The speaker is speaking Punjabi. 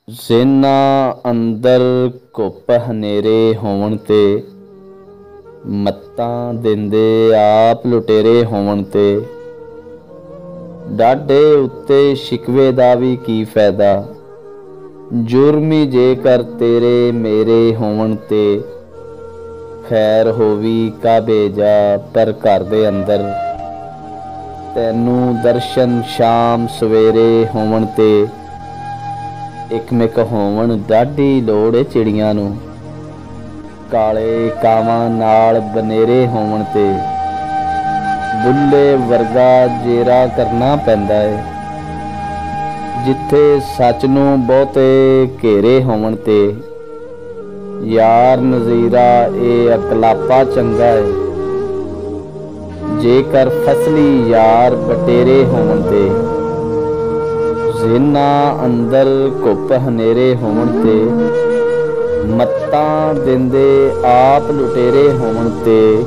ਜ਼ੇਨਾ ਅੰਦਰ ਘੁੱਪ ਹਨੇਰੇ ਹੋਵਣ ਤੇ, ਮੱਤਾਂ ਦਿੰਦੇ ਆਪ ਲੁਟੇਰੇ ਹੋਵਣ ਤੇ। ਡਾਢੇ ਉੱਤੇ ਸ਼ਿਕਵੇ ਦਾ ਵੀ ਕੀ ਫਾਇਦਾ, ਜੁਰਮੀ ਜੇਕਰ ਤੇਰੇ ਮੇਰੇ ਹੋਵਣ ਤੇ। ਖੈਰ ਹੋਵੀ ਕਾਬੇ ਜਾ ਪਰ ਘਰ ਦੇ ਅੰਦਰ, ਤੈਨੂੰ ਦਰਸ਼ਨ ਸ਼ਾਮ ਸਵੇਰੇ ਹੋਵਣ ਤੇ। ਇਕਮਿਕ ਹੋਵਣ ਡਾਢੀ ਲੋੜ ਏ ਚਿੜੀਆਂ ਨੂੰ, ਕਾਲੇ ਕਾਵਾਂ ਨਾਲ ਬਨੇਰੇ ਹੋਵਣ ਤੇ। ਬੁੱਲੇ ਵਰਗਾ ਜੇਰਾ ਕਰਨਾ ਪੈਂਦਾ ਏ, ਜਿੱਥੇ ਸੱਚ ਨੂੰ ਬਹੁਤੇ ਘੇਰੇ ਹੋਵਣ ਤੇ। ਯਾਰ ਨਜ਼ੀਰਾ ਇਹ ਅਕਲਾਪਾ ਚੰਗਾ ਏ, ਜੇਕਰ ਫਸਲੀ ਯਾਰ ਬਟੇਰੇ ਹੋਵਣ ਤੇ। ਜ਼ੇਨਾ ਅੰਦਰ ਘੁੱਪ ਹਨੇਰੇ ਹੋਵਣ ਤੇ, ਮੱਤਾਂ ਦਿੰਦੇ ਆਪ ਲੁਟੇਰੇ ਹੋਵਣ ਤੇ।